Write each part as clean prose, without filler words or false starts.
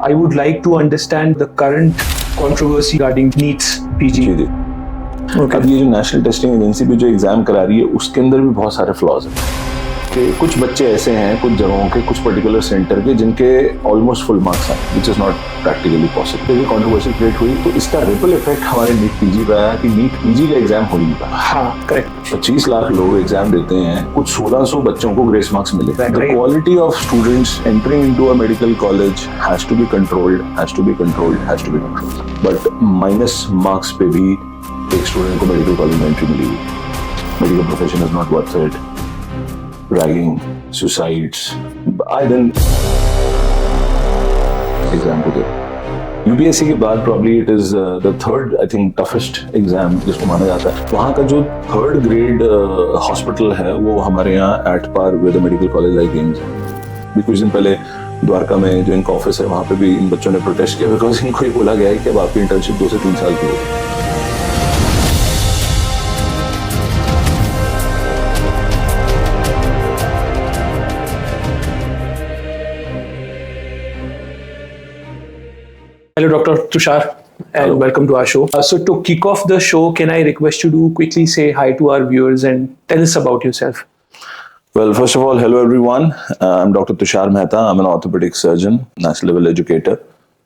I would like to understand the current controversy regarding NEET's PG. जी। अब ये जो national testing agency भी जो एग्जाम करा रही है उसके अंदर भी बहुत सारे फ्लॉज हैं कि कुछ बच्चे ऐसे हैं कुछ जगहों के कुछ पर्टिकुलर सेंटर के जिनके ऑलमोस्ट फुल मार्क्स हैं which is not practically possible. ये कंट्रोवर्सी क्रिएट हुई तो इसका रिपल इफेक्ट हमारे नीट पीजी पे आया कि नीट पीजी का एग्जाम हो नहीं पाया। हाँ, करेक्ट। 25 लाख लोग एग्जाम देते हैं, कुछ 1600 बच्चों को ग्रेस मार्क्स मिले। The quality of students entering into a medical college has to be controlled, has to be controlled, has to be controlled. But minus marks पे भी एक स्टूडेंट को मेडिकल कॉलेज में एंट्री मिली। Medical profession is not worth it. Ragging, suicides. I then exam to get UPSC के बाद probably it is the third I think toughest exam जिसको माना जाता है। वहाँ का जो थर्ड ग्रेड हॉस्पिटल है वो हमारे यहाँ at par with the medical college like AIIMS है। भी कुछ दिन पहले द्वारका में जो इनका ऑफिस है वहाँ पे भी इन बच्चों ने प्रोटेस्ट किया बिकॉज इनको ये बोला गया है कि अब आपकी इंटर्नशिप 2 से 3 साल की होगी। Hello, Dr. Tushar, and welcome to our show. So to kick off the show, can I request you to quickly say hi to our viewers and tell us about yourself? Well, first of all, hello everyone. I'm Dr. Tushar Mehta. I'm an orthopedic surgeon, national level educator.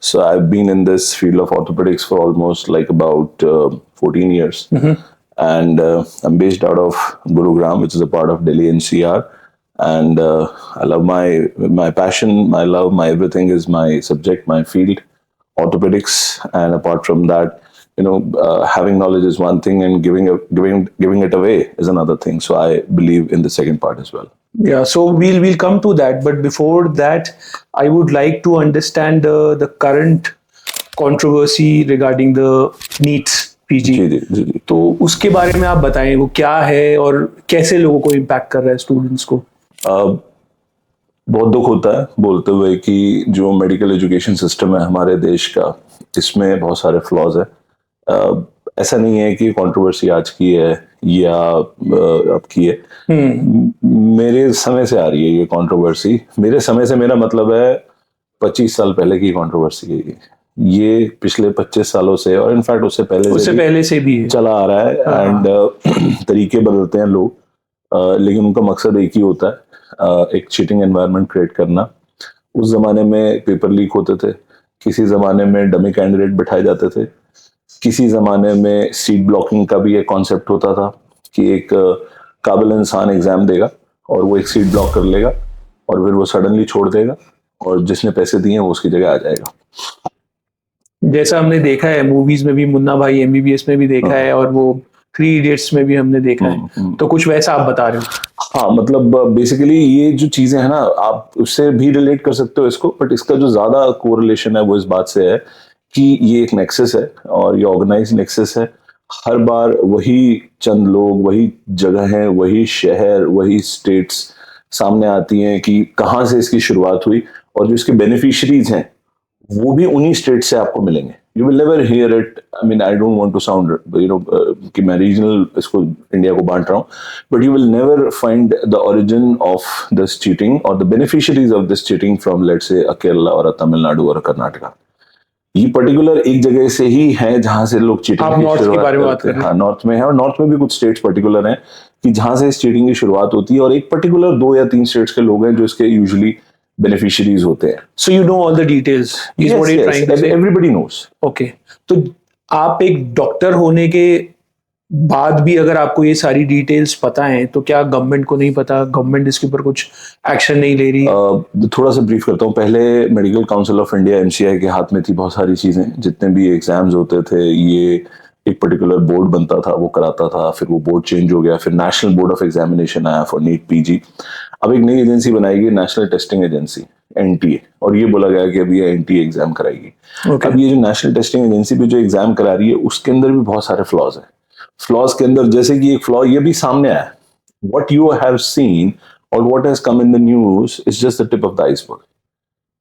So I've been in this field of orthopedics for almost like about 14 years. And I'm based out of Gurugram, which is a part of Delhi NCR. And I love my passion, my love, my everything is my subject, my field. Orthopedics, and apart from that, having knowledge is one thing, and giving it away is another thing. So I believe in the second part as well. Yeah, so we'll come to that, but before that, I would like to understand the current controversy regarding the NEET's PG. जी। तो उसके बारे में आप बताएं वो क्या है और कैसे लोगों को इम्पैक्ट कर रहा है स्टूडेंट्स को। बहुत दुख होता है बोलते हुए कि जो मेडिकल एजुकेशन सिस्टम है हमारे देश का इसमें बहुत सारे फ्लॉज है। ऐसा नहीं है कि कंट्रोवर्सी आज की है या अब की है। मेरे समय से आ रही है ये कंट्रोवर्सी। मेरे समय से मेरा मतलब है 25 साल पहले की कंट्रोवर्सी है ये पिछले 25 सालों से, और इनफैक्ट उससे पहले से भी चला आ रहा है। एंड तरीके बदलते हैं लोग, लेकिन उनका मकसद एक ही होता है, एक चीटिंग एनवायरनमेंट क्रिएट करना। उस जमाने में पेपर लीक होते थे, किसी जमाने में डमी कैंडिडेट बिठाए जाते थे, किसी जमाने में सीट ब्लॉकिंग का भी एक कॉन्सेप्ट होता था कि एक काबिल इंसान एग्जाम देगा और वो एक सीट ब्लॉक कर लेगा और फिर वो सडनली छोड़ देगा और जिसने पैसे दिए वो उसकी जगह आ जाएगा। जैसा हमने देखा है मूवीज में भी, मुन्ना भाई MBBS में भी देखा है, और वो 3 इडियट्स में भी हमने देखा है। तो कुछ वैसा आप बता रहे हो? हाँ, मतलब बेसिकली ये जो चीजें हैं ना, आप उससे भी रिलेट कर सकते हो इसको, बट इसका जो ज्यादा कोरिलेशन है वो इस बात से है कि ये एक नेक्सस है और ये ऑर्गेनाइज नेक्सस है। हर बार वही चंद लोग, वही जगह है, वही शहर, वही स्टेट्स सामने आती हैं कि कहाँ से इसकी शुरुआत हुई, और जो इसके बेनिफिशरीज हैं वो भी उन्हीं स्टेट से आपको मिलेंगे। You will never hear it. I mean, I don't want to sound, कि मैं रीजनल इसको इंडिया को बांट रहा हूँ, but you will never find the origin of this cheating or the beneficiaries of this cheating from, let's say, a Kerala or a Tamil Nadu or a Karnataka. ये particular एक जगह से ही है जहां से लोग चीटिंग की शुरुआत करते हैं। हाँ, नॉर्थ में है, और नॉर्थ में भी कुछ स्टेट्स पर्टिकुलर हैं कि जहां से इस चीटिंग की शुरुआत होती है, और एक पर्टिकुलर 2 या 3 स्टेट्स के लोग हैं जो इसके यूजुअली बेनिफिशियरीज होते हैं। So you know all the details. Everybody knows. Okay. तो आप एक डॉक्टर होने के बाद भी अगर आपको ये सारी डिटेल्स पता है तो क्या गवर्नमेंट को नहीं पता? गवर्नमेंट इसके ऊपर कुछ एक्शन नहीं ले रही? थोड़ा सा ब्रीफ करता हूँ। पहले medical Council of India MCI के हाथ में थी बहुत सारी चीजें। जितने भी एग्जाम्स होते थे ये एक पर्टिकुलर बोर्ड बनता था, वो कराता था, फिर वो बोर्ड चेंज हो गया, फिर नेशनल बोर्ड ऑफ एग्जामिनेशन आया फॉर नीट PG। अब एक नई एजेंसी बनाएगी, नेशनल टेस्टिंग एजेंसी NTA, और ये बोला गया कि अभी ये NTA एग्जाम कराएगी। अब ये जो नेशनल टेस्टिंग एजेंसी भी जो एग्जाम करा रही है उसके अंदर भी बहुत सारे फ्लॉज हैं। फ्लॉज के अंदर जैसे कि एक फ्लॉ ये भी सामने आया, व्हाट यू हैव सीन और what has come in the news is just the tip of the iceberg.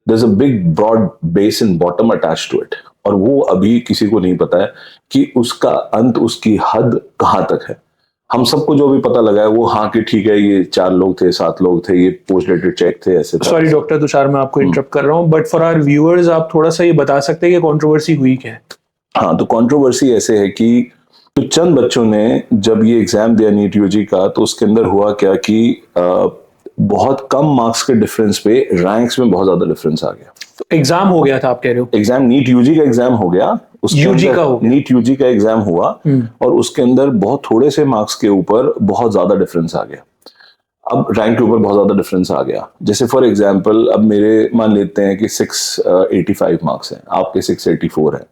There is a big broad base in bottom attached to it, और वो अभी किसी को नहीं पता है कि उसका अंत, उसकी हद कहाँ तक है। हम सबको जो भी पता लगा है वो हाँ कि ठीक है ये 4 लोग थे, 7 लोग थे, ये पोस्ट डेटेड चेक थे, ऐसे था। सॉरी डॉक्टर तुषार, मैं आपको इंटरप्ट कर रहा हूँ, बट फॉर आवर व्यूअर्स आप थोड़ा सा ये बता सकते हैं कि कंट्रोवर्सी हुई क्या है? हाँ, तो कंट्रोवर्सी ऐसे है कि तो चंद बच्चों ने जब ये एग्जाम दिया नीट यूजी का, तो उसके अंदर हुआ क्या कि बहुत कम मार्क्स के डिफरेंस पे रैंक्स में बहुत ज्यादा डिफरेंस आ गया। तो एग्जाम हो गया था आप कह रहे हो? एग्जाम नीट यूजी का एग्जाम हो गया, उसके यूजी अंदर का हो गया? नीट यूजी का एग्जाम हुआ और उसके अंदर बहुत थोड़े से मार्क्स के ऊपर बहुत ज्यादा डिफरेंस आ गया। अब रैंक के ऊपर बहुत ज्यादा डिफरेंस आ गया। जैसे फॉर एग्जांपल अब मेरे मान लेते हैं कि 685 मार्क्स हैं, आपके 684 है,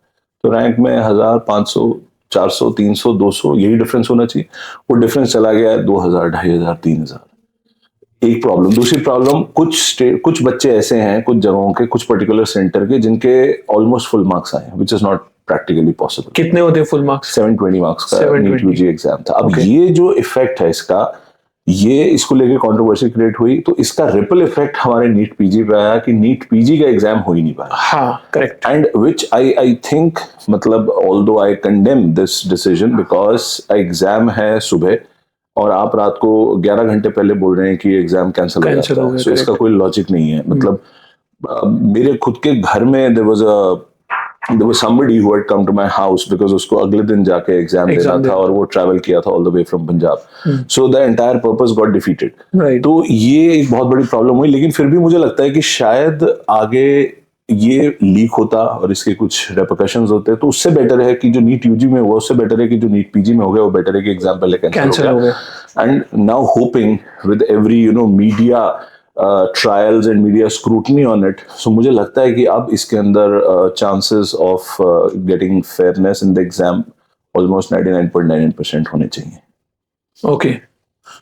तो रैंक में 1000, 500, 400, 300, 200 यही डिफरेंस होना चाहिए। वो डिफरेंस चला गया है 2000, 2500, 3000। एक प्रॉब्लम। दूसरी प्रॉब्लम, कुछ बच्चे ऐसे हैं कुछ जगहों के, कुछ पर्टिकुलर सेंटर के, जिनके ऑलमोस्ट फुल मार्क्स आए, which is not practically possible. कितने होते हैं फुल मार्क्स? 720 मार्क्स का 720 नीट यूजी एग्जाम था। अब Okay. ये जो इफेक्ट है इसका, ये इसको लेके कंट्रोवर्सी क्रिएट हुई, तो इसका रिपल इफेक्ट हमारे नीट पीजी पे आया कि नीट पीजी का एग्जाम हो ही नहीं पाया। हाँ correct. And which I think, मतलब although I condemn this decision, because exam है सुबह और आप रात को 11 घंटे पहले बोल रहे हैं कि एग्जाम कैंसिल हो जाता है, सो इसका कोई लॉजिक नहीं है। मतलब मेरे खुद के घर में there was somebody who had come to my house because उसको अगले दिन जाके एग्जाम देना था और वो ट्रैवल किया था all the way from Punjab, so the entire purpose got defeated. तो ये एक बहुत बड़ी प्रॉब्लम हुई, लेकिन फिर भी मुझे लगता है कि शायद आगे ये लीक होता और इसके कुछ रेपरकशंस होते, तो उससे बेटर है कि जो नीट यूजी में हुआ उससे बेटर है कि जो नीट पीजी में हो गया वो बेटर है कि एग्जाम पहले कैंसिल हो गया। And now hoping with every media trials and media scrutiny on it, so मुझे लगता है कि अब इसके अंदर chances of getting fairness in the exam almost 99.98% होने चाहिए। ओके,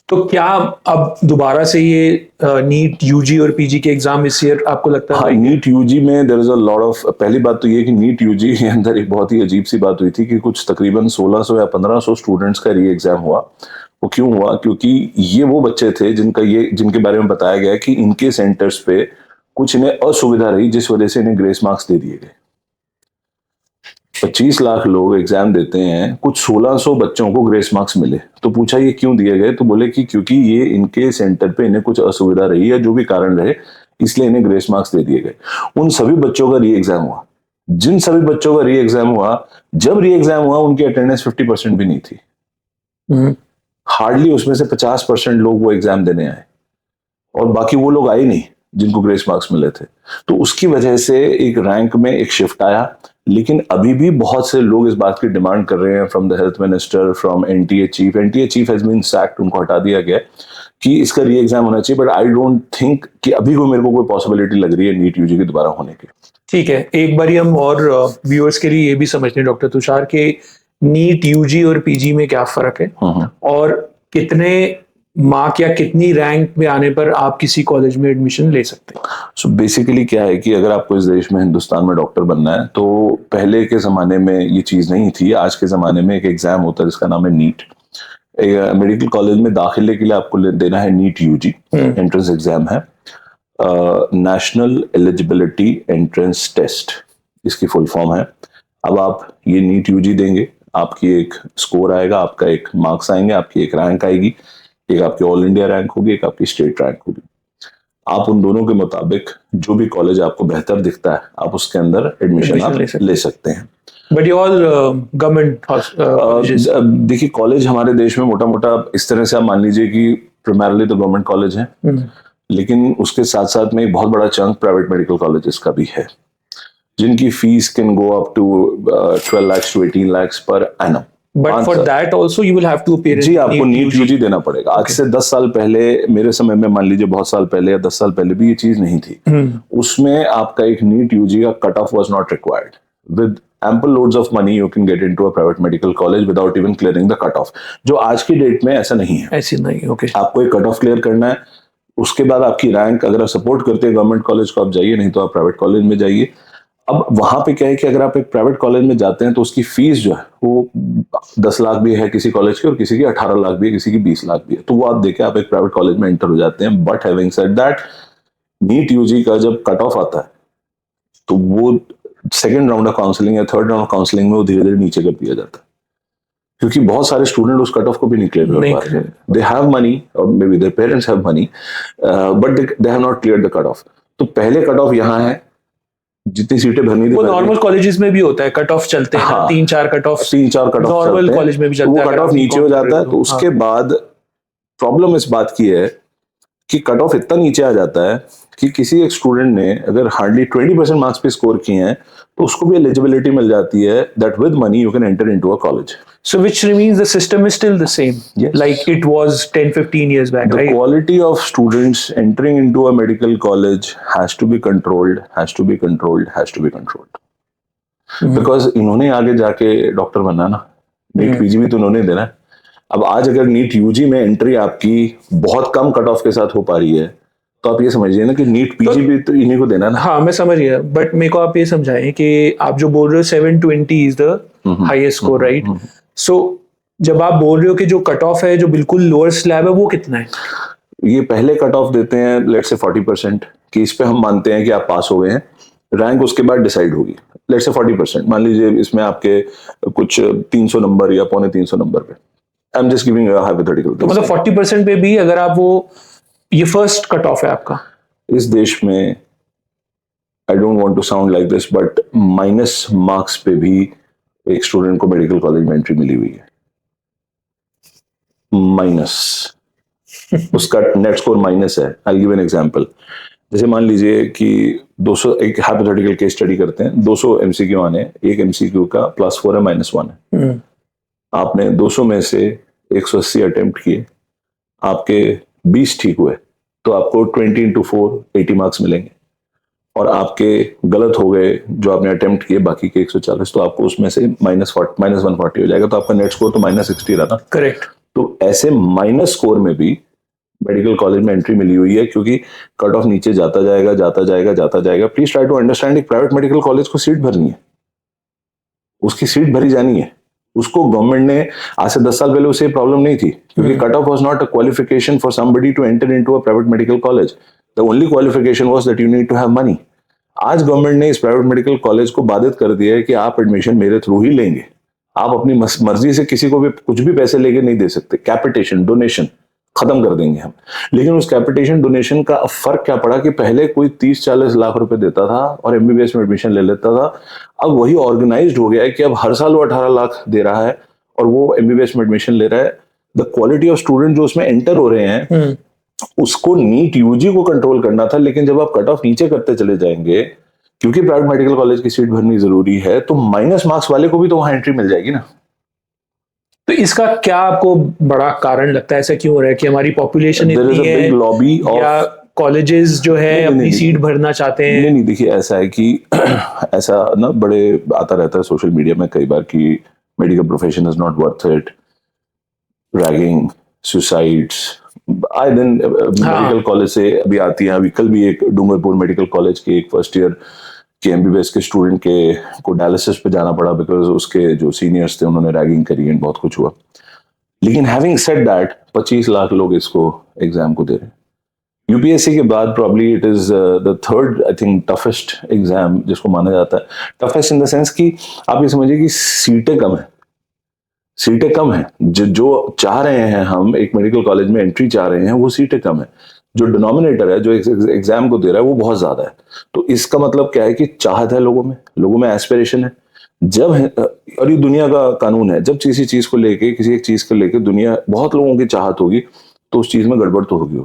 तो क्या अब दोबारा से ये नीट यूजी और पीजी के एग्जाम इस ईयर आपको लगता है? हाँ, नीट यूजी में there is a lot of, पहली बात तो ये कि नीट यूजी के अंदर एक बहुत ही अजीब सी बात हुई थी कि कुछ तकरीबन 1600 या 1500 स्टूडेंट्स का री एग्जाम हुआ। वो क्यों हुआ? क्योंकि ये वो बच्चे थे जिनके बारे में बताया गया कि इनके सेंटर्स पे कुछ इन्हें असुविधा रही, जिस वजह से इन्हें ग्रेस मार्क्स दे दिए गए। 25 लाख लोग एग्जाम देते हैं, कुछ 1600 बच्चों को ग्रेस मार्क्स मिले। तो पूछा ये क्यों दिए गए, तो बोले कि क्योंकि ये इनके सेंटर पे इन्हें कुछ असुविधा रही है, जो भी कारण रहे, इसलिए इन्हें ग्रेस मार्क्स दे दिए गए। उन सभी बच्चों का री एग्जाम हुआ। जिन सभी बच्चों का री एग्जाम हुआ, जब री एग्जाम हुआ उनकी अटेंडेंस 50% भी नहीं थी। हार्डली उसमें से 50% लोग वो एग्जाम देने आए और बाकी वो लोग आए नहीं जिनको ग्रेस मार्क्स मिले थे। तो उसकी वजह से एक रैंक में एक शिफ्ट आया, लेकिन अभी भी बहुत से लोग इस बात की डिमांड कर रहे हैं from the health minister, from NTA chief has been sacked, उनको हटा दिया गया, कि इसका री एग्जाम होना चाहिए। बट आई डोंट थिंक कि अभी मेरे को कोई पॉसिबिलिटी लग रही है नीट यूजी के दोबारा होने की। ठीक है, एक बार हम और व्यूअर्स के लिए ये भी समझने डॉक्टर तुषार के नीट यूजी और पीजी में क्या फर्क है और कितने मार्क या कितनी रैंक में आने पर आप किसी कॉलेज में एडमिशन ले सकते हैं। सो बेसिकली क्या है कि अगर आपको इस देश में, हिंदुस्तान में डॉक्टर बनना है, तो पहले के जमाने में ये चीज नहीं थी। आज के जमाने में एक एग्जाम होता है जिसका नाम है नीट। मेडिकल कॉलेज में दाखिले के लिए आपको देना है नीट यूजी, एंट्रेंस एग्जाम है, नेशनल एलिजिबिलिटी एंट्रेंस टेस्ट इसकी फुल फॉर्म है। अब आप ये नीट यूजी देंगे, आपकी एक स्कोर आएगा, आपका एक मार्क्स आएंगे, आपकी एक रैंक आएगी, एक आपकी ऑल इंडिया रैंक होगी, एक आपकी स्टेट रैंक होगी। आप उन दोनों के मुताबिक जो भी कॉलेज आपको बेहतर दिखता है, आप उसके अंदर एडमिशन आप ले सकते हैं। बट ये ऑल गवर्नमेंट? देखिए, कॉलेज हमारे देश में मोटा मोटा इस तरह से आप मान लीजिए कि प्राइमरली तो गवर्नमेंट कॉलेज है, लेकिन उसके साथ साथ में एक बहुत बड़ा चंक प्राइवेट मेडिकल कॉलेजेस का भी है, जिनकी fees can go up to 12 lakhs to 18 lakhs per annum. But for that also you will have to appear. जी, आपको नीट यूजी देना पड़ेगा। आज से 10 साल पहले, मेरे समय में मान लीजिए बहुत साल पहले या 10 साल पहले भी ये चीज नहीं थी। उसमें आपका एक नीट यूजी का cut off was not required. With ample loads of money you can get into a private medical college without even clearing the cut off। जो आज की डेट में ऐसा नहीं है। ऐसी नहीं, ओके। आपको एक कट ऑफ क्लियर करना है, उसके बाद आपकी रैंक, अगर आप सपोर्ट करते हैं गवर्नमेंट कॉलेज को, आप जाइए, नहीं तो आप प्राइवेट कॉलेज में जाइए। अब वहां पे क्या है कि अगर आप एक प्राइवेट कॉलेज में जाते हैं तो उसकी फीस जो है वो 10 लाख भी है किसी कॉलेज की, और किसी की 18 लाख भी है, किसी की 20 लाख भी है। तो वो आप देखें, आप एक प्राइवेट कॉलेज में एंटर हो जाते हैं। But having said that, NEET UG का जब कट ऑफ आता है तो वो सेकेंड राउंड ऑफ काउंसलिंग या थर्ड राउंड ऑफ काउंसलिंग में वो धीरे धीरे नीचे कर दिया जाता है। क्योंकि बहुत सारे स्टूडेंट उस कट ऑफ को भी नहीं क्लियर कर पा रहे। दे हैव मनी और may be their parents have money but they have not clear the cut of. तो पहले कट ऑफ यहाँ है, जितनी सीटें भरनी थी वो नॉर्मल कॉलेजेस में भी होता है, कट ऑफ चलते हैं। हाँ, 3-4 कट ऑफ नॉर्मल कॉलेज में भी चलता है। वो कट ऑफ नीचे हो जाता है, तो उसके बाद प्रॉब्लम इस बात की है कि कट ऑफ इतना नीचे आ जाता है कि किसी एक स्टूडेंट ने अगर हार्डली 20% मार्क्स पे स्कोर किए हैं तो उसको भी एलिजिबिलिटी मिल जाती है that with money you can enter into a college. So which means the system is still the same, yes, like it was 10-15 years back, the right? quality of students entering into a medical college has to be controlled, because इन्होंने आगे जाके doctor बनना ना, NEET PG भी तो उन्होंने देना है। अब आज अगर नीट यूजी में एंट्री आपकी बहुत कम कट ऑफ के साथ हो पा रही है तो आप ये समझिए ना कि नीट पीजी भी तो इन्हीं को देना ना। हाँ, मैं समझ गया, बट मेरे को आप ये समझाएं कि आप जो बोल रहे हो 720 is the highest score, right? So जब आप बोल रहे हो कि जो कट ऑफ है, जो बिल्कुल लोअर स्लैब है, वो कितना है? ये पहले कट ऑफ देते हैं लेट्स से 40% कि इस पे हम मानते हैं कि आप पास हो गए हैं, रैंक उसके बाद डिसाइड होगी। लेट्स से 40%, मान लीजिए इसमें आपके कुछ 300 नंबर या 250 नंबर पे, I am just giving a hypothetical. तो मतलब 40% पे भी अगर आप वो, ये फर्स्ट कट ऑफ है आपका इस देश में, I don't want to sound like this but minus marks पे भी एक स्टूडेंट को मेडिकल कॉलेज में एंट्री मिली हुई है, माइनस उसका नेट स्कोर माइनस है। आई गिव एन एग्जांपल, जैसे मान लीजिए कि 200, एक हाइपोथेटिकल केस स्टडी करते हैं, 200 एमसीक्यू आने, एक एमसीक्यू का +4 है -1 है। आपने 200 में से 180 अटेम्प्ट किए, आपके 20 ठीक हुए तो आपको 20 into 4 80 मार्क्स मिलेंगे, और आपके गलत हो गए जो आपने अटेम्प्ट किए बाकी के 140, तो आपको उसमें से -140 हो जाएगा, तो आपका नेट स्कोर तो -60 रहा ना। करेक्ट। तो ऐसे माइनस स्कोर में भी मेडिकल कॉलेज में एंट्री मिली हुई है, क्योंकि कट ऑफ नीचे जाता जाएगा। प्लीज ट्राई टू अंडरस्टैंड, एक प्राइवेट मेडिकल कॉलेज को सीट भरनी है, उसकी सीट भरी जानी है, उसको गवर्नमेंट ने आज से 10 साल पहले उसे प्रॉब्लम नहीं थी, क्योंकि cut off was not a qualification for somebody to enter into a private medical college, the only qualification was that you need to have money. आज गवर्नमेंट ने इस प्राइवेट मेडिकल कॉलेज को बाधित कर दिया है कि आप एडमिशन मेरे थ्रू ही लेंगे, आप अपनी मर्जी से किसी को भी कुछ भी पैसे लेके नहीं दे सकते। कैपिटेशन डोनेशन खत्म कर देंगे हम। लेकिन उस कैपिटेशन डोनेशन का फर्क क्या पड़ा कि पहले कोई 30-40 लाख रुपए देता था और एमबीबीएस में एडमिशन ले लेता था, अब वही ऑर्गेनाइज्ड हो गया है कि अब हर साल वो 18 लाख दे रहा है और वो एमबीबीएस में एडमिशन ले रहा है। द क्वालिटी ऑफ स्टूडेंट जो उसमें एंटर हो रहे हैं उसको नीट यूजी को कंट्रोल करना था, लेकिन जब आप कट ऑफ नीचे करते चले जाएंगे, क्योंकि प्राइवेट मेडिकल कॉलेज की सीट भरनी जरूरी है, तो माइनस मार्क्स वाले को भी तो वहां एंट्री मिल जाएगी ना। तो इसका क्या आपको बड़ा कारण लगता है, ऐसा क्यों हो रहा है कि हमारी पॉपुलेशन इतनी है लॉबी या कॉलेजेस जो है अपनी सीट भरना चाहते हैं? नहीं, देखिए ऐसा है कि ऐसा ना बड़े आता रहता है सोशल मीडिया में कई बार कि medical profession is not worth it, ragging, suicides, आए दिन मेडिकल कॉलेज से अभी आती है। अभी कल भी एक डूंगरपुर मेडिकल कॉलेज के एक फर्स्ट ईयर के एमबीबीएस के स्टूडेंट के को डायलिसिस पे जाना पड़ा बिकॉज उसके जो सीनियर्स थे उन्होंने रैगिंग करी एंड बहुत कुछ हुआ। लेकिन हैविंग सेड दैट 25 लाख लोग इसको एग्जाम को दे रहे हैं। यूपीएससी के बाद probably it is the third I think toughest exam जिसको माना जाता है। टफेस्ट इन द सेंस कि आप ये समझिए कि सीटें कम है, जो चाह रहे हैं हम एक मेडिकल कॉलेज में एंट्री चाह रहे हैं वो सीटें कम है, जो डिनोमिनेटर है जो एग्जाम को दे रहा है वो बहुत ज्यादा है। तो इसका मतलब क्या है कि चाहत है लोगों में एस्पिरेशन है। जब और ये दुनिया का कानून है, जब किसी चीज को लेके किसी एक चीज को लेके दुनिया बहुत लोगों की चाहत होगी तो उस चीज में गड़बड़ तो होगी,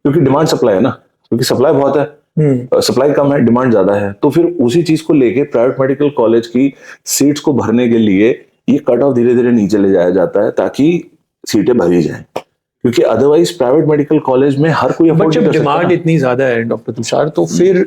क्योंकि डिमांड सप्लाई है ना, क्योंकि सप्लाई बहुत है, सप्लाई कम है, डिमांड ज्यादा है। तो फिर उसी चीज को लेके प्राइवेट मेडिकल कॉलेज की सीट्स को भरने के लिए ये कट ऑफ धीरे धीरे नीचे ले जाया जाता है ताकि सीटें भरी जाएं, क्योंकि अदरवाइज प्राइवेट मेडिकल कॉलेज में हर कोई अफोर्ड नहीं कर सकता। डिमांड इतनी ज्यादा है डॉक्टर तुषार, तो फिर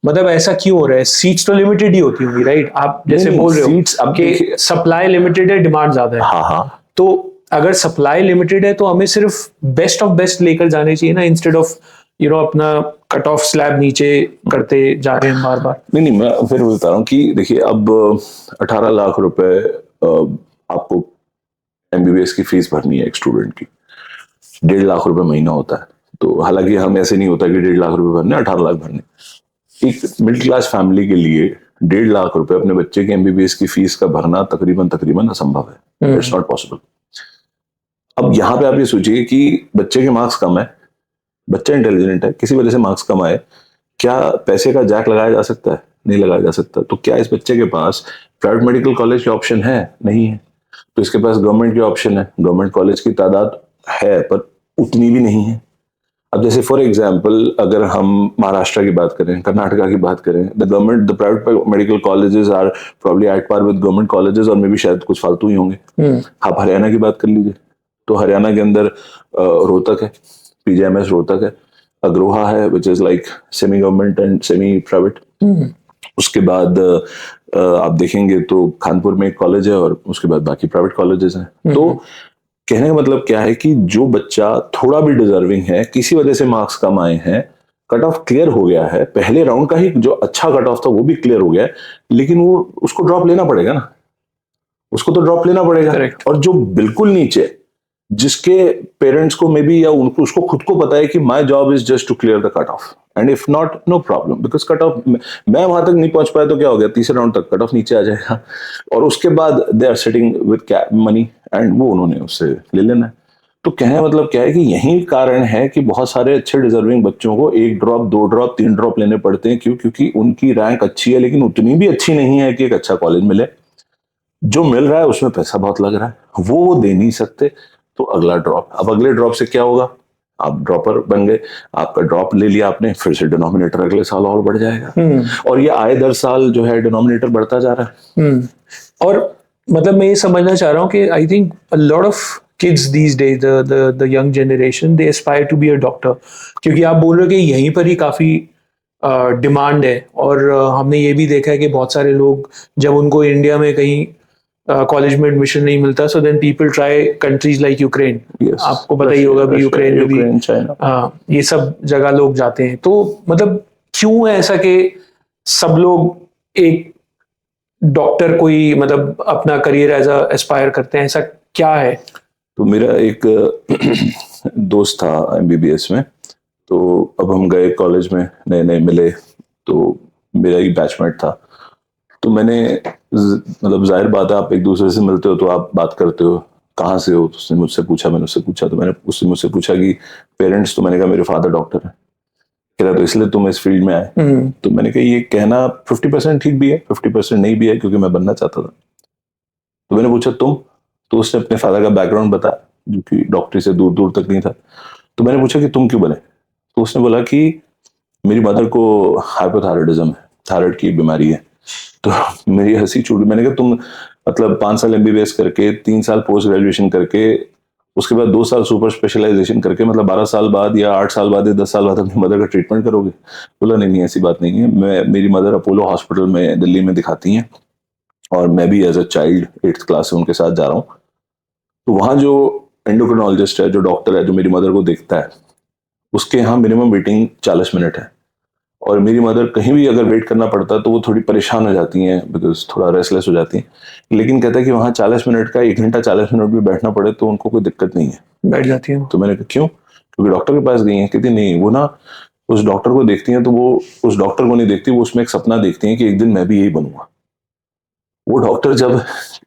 मतलब ऐसा क्यों हो रहा है? सीट्स तो लिमिटेड ही होती होंगी, राइट? आप जैसे बोल रहे हो सीट्स आपके सप्लाई लिमिटेड है, डिमांड ज्यादा है। हाँ। तो अगर सप्लाई लिमिटेड है तो हमें सिर्फ बेस्ट ऑफ बेस्ट लेकर जाने चाहिए ना, इंस्टेड ऑफ अपना कट ऑफ स्लैब नीचे करते जा रहे हैं बार बार। नहीं, मैं फिर बता रहा हूँ कि देखिए अब 18 लाख रुपए आपको एमबीबीएस की फीस भरनी है एक स्टूडेंट की, 1.5 लाख रुपए महीना होता है। तो हालांकि हम ऐसे नहीं होता कि 1.5 लाख रुपए भरने, 18 लाख भरने। एक मिडिल क्लास फैमिली के लिए 1.5 लाख रुपए अपने बच्चे के एमबीबीएस की फीस का भरना तकरीबन असंभव है। It's not possible. अब यहाँ पे आप ये सोचिए कि बच्चे के मार्क्स कम है, बच्चा इंटेलिजेंट है, किसी वजह से मार्क्स कम आए, क्या पैसे का जैक लगाया जा सकता है? नहीं लगाया जा सकता। तो क्या इस बच्चे के पास प्राइवेट मेडिकल कॉलेज के ऑप्शन है? नहीं है। तो इसके पास गवर्नमेंट के ऑप्शन है। गवर्नमेंट कॉलेज की तादाद है पर उतनी भी नहीं है। अब जैसे फॉर एग्जांपल अगर हम महाराष्ट्र की बात करें, कर्नाटका की बात करें, the private medical colleges are probably at par with government colleges, और मे भी शायद कुछ फालतू ही होंगे। आप हरियाणा की बात कर लीजिए, तो हरियाणा के अंदर रोहतक है, पीजीआईएमएस रोहतक है, अग्रोहा है which is like semi government and semi private. उसके बाद आप देखेंगे तो कानपुर में एक कॉलेज है और उसके बाद बाकी प्राइवेट कॉलेजेस हैं। तो कहने का मतलब क्या है कि जो बच्चा थोड़ा भी डिजर्विंग है, किसी वजह से मार्क्स कम आए हैं, कट ऑफ क्लियर हो गया है, पहले राउंड का ही जो अच्छा कट ऑफ था वो भी क्लियर हो गया है, लेकिन वो उसको ड्रॉप लेना पड़ेगा ना, उसको तो ड्रॉप लेना पड़ेगा। Correct. और जो बिल्कुल नीचे, जिसके पेरेंट्स को मे बी या उनको उसको खुद को पता है कि my job is just to clear the cut off, and if not no problem, because cut off मैं वहां तक नहीं पहुंच पाया तो क्या हो गया, तीसरे राउंड तक कट ऑफ नीचे आ जाएगा, और उसके बाद they are sitting with money and वो उन्होंने उससे ले लेना है। तो कहने मतलब क्या है कि यही कारण है कि बहुत सारे अच्छे डिजर्विंग बच्चों को 1 ड्रॉप 2 ड्रॉप 3 ड्रॉप लेने पड़ते हैं। क्यों? क्योंकि उनकी रैंक अच्छी है लेकिन उतनी भी अच्छी नहीं है कि एक अच्छा कॉलेज मिले। जो मिल रहा है उसमें पैसा बहुत लग रहा है, वो दे नहीं सकते, तो अगला ड्रॉप। अब अगले ड्रॉप से क्या होगा? आप ड्रॉपर बन गए, आपका ड्रॉप ले लिया आपने, फिर से डिनोमिनेटर अगले साल और बढ़ जाएगा, और ये आए दर साल जो है डिनोमिनेटर बढ़ता जा रहा है। और मतलब मैं ये समझना चाह रहा हूँ कि I think a lot of kids these days, the young generation, they aspire to be a doctor, क्योंकि आप बोल रहे हो कि यहीं पर ही काफी डिमांड है। और हमने ये भी देखा है कि बहुत सारे लोग जब उनको इंडिया में कहीं कॉलेज में एडमिशन नहीं मिलता, so then people try countries like Ukraine. आपको पता ही होगा भी, यूक्रेन में भी ये सब जगह लोग जाते हैं। तो मतलब क्यों है ऐसा कि सब लोग एक डॉक्टर कोई मतलब अपना करियर एज अ एस्पायर करते हैं, ऐसा क्या है? तो मेरा एक दोस्त था एमबीबीएस में, तो अब हम गए कॉलेज में, नए नए मिले, तो मेरा ही बैचमेट था। तो मैंने मतलब जाहिर बात है आप एक दूसरे से मिलते हो तो आप बात करते हो, कहाँ से हो? तो उसने मुझसे पूछा, मैंने उससे पूछा, तो मैंने उससे मुझसे पूछा कि पेरेंट्स, तो मैंने कहा मेरे फादर डॉक्टर है। कह रहा तो इसलिए तुम इस फील्ड में आए? तो मैंने कहा ये कहना 50% ठीक भी है, 50% नहीं भी है, क्योंकि मैं बनना चाहता था। तो मैंने पूछा तुम? तो उसने अपने फादर का बैकग्राउंड बताया जो कि डॉक्टरी से दूर दूर तक नहीं था। तो मैंने पूछा कि तुम क्यों बने? तो उसने बोला कि मेरी मदर को हाइपोथायराइडिज्म है, थायराइड की बीमारी है। तो मेरी हंसी छूटी। मैंने कहा तुम मतलब 5 साल एमबीबीएस करके, 3 साल पोस्ट ग्रेजुएशन करके, उसके बाद 2 साल सुपर स्पेशलाइजेशन करके, मतलब 12 साल बाद या 8 साल बाद या 10 साल बाद अपनी मदर का ट्रीटमेंट करोगे? बोला नहीं ऐसी बात नहीं है, मेरी मदर अपोलो हॉस्पिटल में दिल्ली में दिखाती हैं, और मैं भी as a child 8th class से उनके साथ जा रहा हूँ। तो वहाँ जो एंडोक्रिनोलॉजिस्ट है, जो डॉक्टर है, जो मेरी मदर को देखता है, उसके यहाँ मिनिमम वेटिंग 40 मिनट है, और मेरी मदर कहीं भी अगर वेट करना पड़ता है तो वो थोड़ी परेशान हो जाती हैं, बिकॉज थोड़ा रेस्टलेस हो जाती हैं। लेकिन कहता है कि वहाँ 40 मिनट का 1 घंटा 40 मिनट भी बैठना पड़े तो उनको कोई दिक्कत नहीं है, बैठ जाती है। तो मैंने कहा क्यों? क्योंकि डॉक्टर के पास गई हैं। कहती नहीं, वो ना उस डॉक्टर को देखती हैं तो वो उस डॉक्टर को नहीं देखती, वो उसमें एक सपना देखती हैं कि एक दिन मैं भी यही बनूंगा। वो डॉक्टर जब,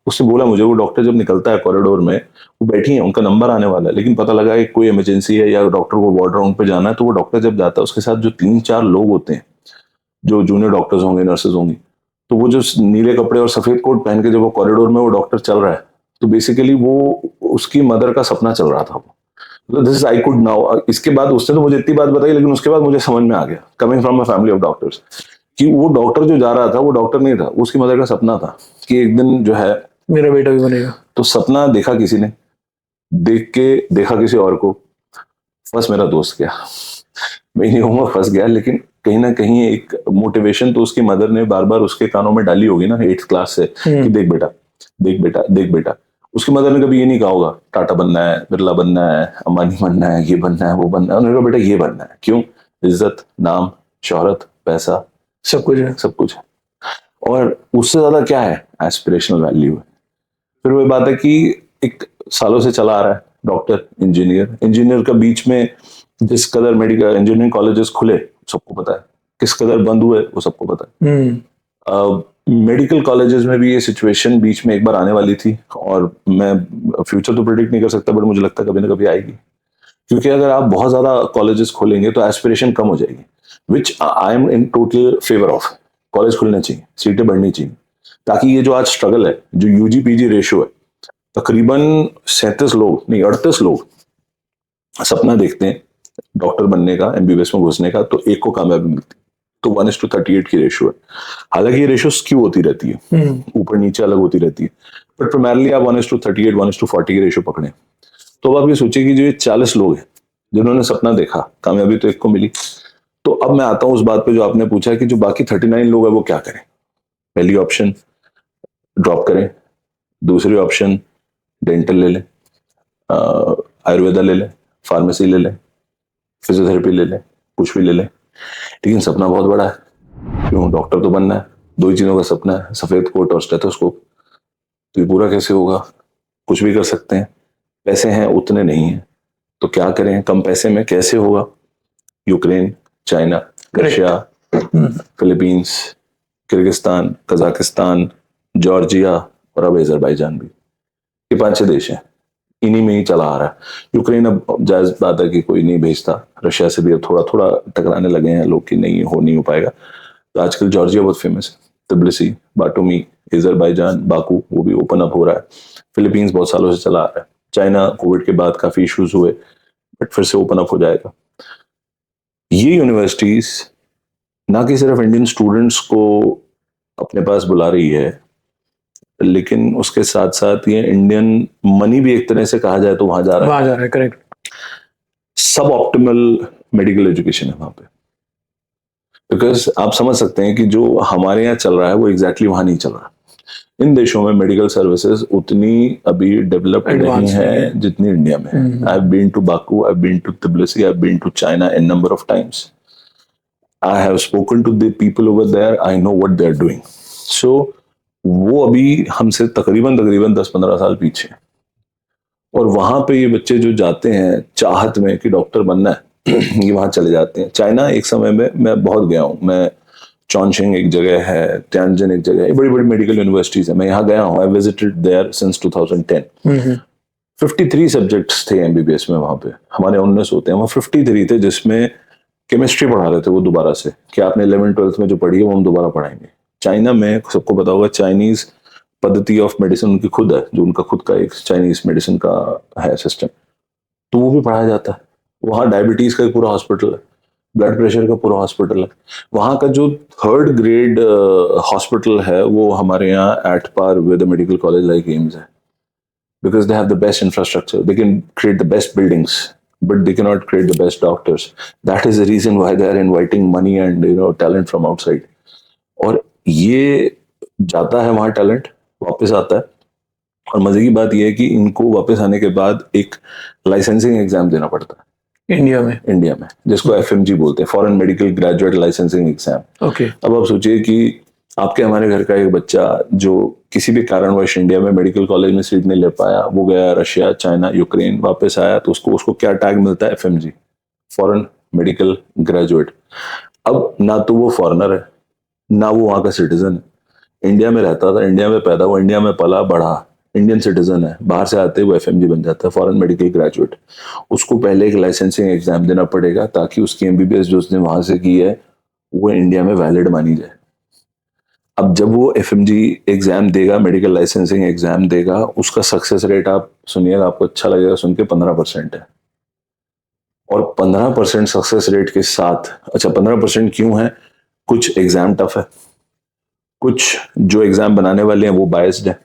उसने बोला मुझे, वो डॉक्टर जब निकलता है कॉरिडोर में, वो बैठी है, उनका नंबर आने वाला है, लेकिन पता लगा कि कोई इमरजेंसी है या डॉक्टर को वार्ड राउंड पे जाना है, तो वो डॉक्टर जब जाता है उसके साथ जो 3-4 लोग होते हैं, जो जूनियर डॉक्टर्स होंगे, नर्सेज होंगी, तो वो जो नीले कपड़े और सफेद कोट पहन के जब वो कॉरिडोर में वो डॉक्टर चल रहा है, तो बेसिकली वो उसकी मदर का सपना चल रहा था। वो दिस आई कुड नाउ, इसके बाद उसने तो मुझे इतनी बात बताई, लेकिन उसके बाद मुझे समझ में आ गया, coming from a family of doctors, कि वो डॉक्टर जो जा रहा था वो डॉक्टर नहीं था, उसकी मदर का सपना था कि एक दिन जो है मेरा बेटा भी बनेगा। तो सपना देखा किसी ने, देख के देखा किसी और को, फंस मेरा दोस्त गया, मैं नहीं कहूंगा फंस गया, लेकिन कहीं ना कहीं एक मोटिवेशन तो उसकी मदर ने बार बार उसके कानों में डाली होगी ना 8th क्लास से, कि देख बेटा, देख बेटा, देख बेटा। उसकी मदर ने कभी ये नहीं कहा होगा टाटा बनना है, बिरला बनना है, अंबानी बनना है, ये बनना है, वो बनना है। उन्होंने कहा बेटा ये बनना है। क्यों? इज्जत, नाम, शोहरत, पैसा, सब कुछ है, सब कुछ है। और उससे ज्यादा क्या है? एस्पिरेशनल वैल्यू है। फिर वो बात है कि एक सालों से चला आ रहा है, डॉक्टर, इंजीनियर का बीच में जिस कदर मेडिकल इंजीनियरिंग कॉलेजेस खुले सबको पता है, किस कदर बंद हुए वो सबको पता है। मेडिकल कॉलेजेस में भी ये सिचुएशन बीच में एक बार आने वाली थी, और मैं फ्यूचर तो प्रिडिक्ट नहीं कर सकता, बट मुझे लगता है कभी ना कभी आएगी, क्योंकि अगर आप बहुत ज्यादा कॉलेजेस खोलेंगे तो एस्पिरेशन कम हो जाएगी, which I am in total favour of. College खुलने चाहिए, सीटें बढ़नी चाहिए, ताकि ये जो आज स्ट्रगल है, जो यूजी पीजी रेशियो है, तकरीबन 37 लोग नहीं 38 लोग सपना देखते हैं डॉक्टर बनने का, एमबीबीएस में घुसने का, तो एक को कामयाबी मिलती है। तो 1:38 की रेशियो है। हालांकि ये रेशियो स्क्यू होती रहती है, ऊपर नीचे अलग होती रहती है, बट प्राइमरली आप 1:38 1:40 की रेशियो पकड़े। तो अब आप ये सोचिए कि जो ये 40 लोग हैं जिन्होंने सपना देखा, कामयाबी तो एक को मिली। तो अब मैं आता हूं उस बात पे जो आपने पूछा कि जो बाकी 39 लोग हैं वो क्या करें। पहली ऑप्शन ड्रॉप करें, दूसरी ऑप्शन डेंटल ले लें, आयुर्वेदा ले लें, फार्मेसी ले लें, फिजियोथेरेपी ले लें, कुछ भी ले लें, लेकिन सपना बहुत बड़ा है। क्यों? डॉक्टर तो बनना है, दो ही चीजों का सपना है, सफेद कोट और स्टेथोस्कोप। तो ये पूरा कैसे होगा? कुछ भी कर सकते हैं, पैसे हैं उतने नहीं है, तो क्या करें कम पैसे में, कैसे होगा? Ukraine, China, Russia, Philippines, Kyrgyzstan, Kazakhstan, Georgia और अब अजरबैजान भी, ये 5-6 देश हैं, इन्हीं में ही चला आ रहा है। यूक्रेन अब जायज बात है कि कोई नहीं भेजता, रशिया से भी अब थोड़ा थोड़ा टकराने लगे हैं लोग कि नहीं हो पाएगा। तो आजकल जॉर्जिया बहुत फेमस है, तिब्लिसी, बाटुमी, अजरबैजान, बाकू, वो भी ओपन अप हो रहा है। फिलीपींस बहुत सालों से चला आ रहा है। चाइना कोविड के बाद काफी इश्यूज हुए, बट फिर से ओपन अप हो जाएगा। ये यूनिवर्सिटीज ना कि सिर्फ इंडियन स्टूडेंट्स को अपने पास बुला रही है, लेकिन उसके साथ साथ ये इंडियन मनी भी एक तरह से कहा जाए तो वहां जा रहा है। करेक्ट। सब ऑप्टिमल मेडिकल एजुकेशन है वहां पे, बिकॉज आप समझ सकते हैं कि जो हमारे यहाँ चल रहा है वो एग्जैक्टली वहां नहीं चल रहा। इन देशों में मेडिकल सर्विसेज उतनी अभी डेवलप्ड नहीं है जितनी इंडिया में है। I have been to Baku, I have been to Tbilisi, I have been to China in number of times. I have spoken to the people over there, I know what they are doing. So वो अभी हमसे तकरीबन 10-15 साल पीछे, और वहां पे ये बच्चे जो जाते हैं चाहत में कि डॉक्टर बनना है ये वहां चले जाते हैं। चाइना एक समय में मैं बहुत गया हूँ, मैं चॉनशिंग एक जगह है, तियानजिन एक जगह है, बड़ी बड़ी मेडिकल यूनिवर्सिटीज है, मैं यहाँ गया हूँ, I visited there since 2010। 53 subjects थे एमबीबीएस में वहां पे, हमारे 19 होते हैं, वहाँ 53 थे, जिसमें केमिस्ट्री पढ़ा रहे थे वो दोबारा से, कि आपने 11th-12th में जो पढ़ी है वो हम दोबारा पढ़ाएंगे। चाइना में सबको पता होगा चाइनीज पद्धति ऑफ मेडिसिन उनकी खुद है, जो उनका खुद का एक चाइनीज मेडिसिन का है सिस्टम, तो वो भी पढ़ाया जाता है। वहाँ डायबिटीज का एक पूरा हॉस्पिटल है, ब्लड प्रेशर का पूरा हॉस्पिटल है। वहाँ का जो 3rd ग्रेड हॉस्पिटल है वो हमारे यहाँ at par with medical college like AIIMS है, because they have the best infrastructure, they can create the best buildings, but they cannot create the best doctors. That is the reason why they are inviting money and talent from outside. और ये जाता है वहाँ talent, वापस आता है, और मजे की बात यह है कि इनको वापस आने के बाद एक लाइसेंसिंग एग्जाम देना पड़ता है इंडिया में, जिसको एफएमजी बोलते हैं, foreign medical graduate licensing exam. अब आप सोचिए कि आपके हमारे घर का एक बच्चा जो किसी भी कारणवश इंडिया में मेडिकल कॉलेज में सीट नहीं ले पाया, वो गया रशिया, चाइना, यूक्रेन, वापस आया, तो उसको क्या टैग मिलता है? FMG, foreign medical graduate. अब ना तो वो फॉरेनर है, ना वो वहां का सिटीजन है, इंडिया में रहता था, इंडिया में पैदा हुआ, इंडिया में पला बढ़ा, इंडियन सिटीजन है, बाहर से आते वो एफएमजी बन जाता है, फॉरेन मेडिकल ग्रेजुएट। उसको पहले एक लाइसेंसिंग एग्जाम देना पड़ेगा ताकि उसकी एमबीबीएस जो उसने वहां से की है वो इंडिया में वैलिड मानी जाए। अब जब वो एफएमजी एग्जाम देगा, मेडिकल लाइसेंसिंग एग्जाम देगा, उसका सक्सेस रेट आप सुनिएगा, आपको अच्छा लगेगा सुन के, 15% है। और 15% सक्सेस रेट के साथ, अच्छा 15% क्यों है? कुछ एग्जाम टफ है, कुछ जो एग्जाम बनाने वाले हैं वो बायस्ड है,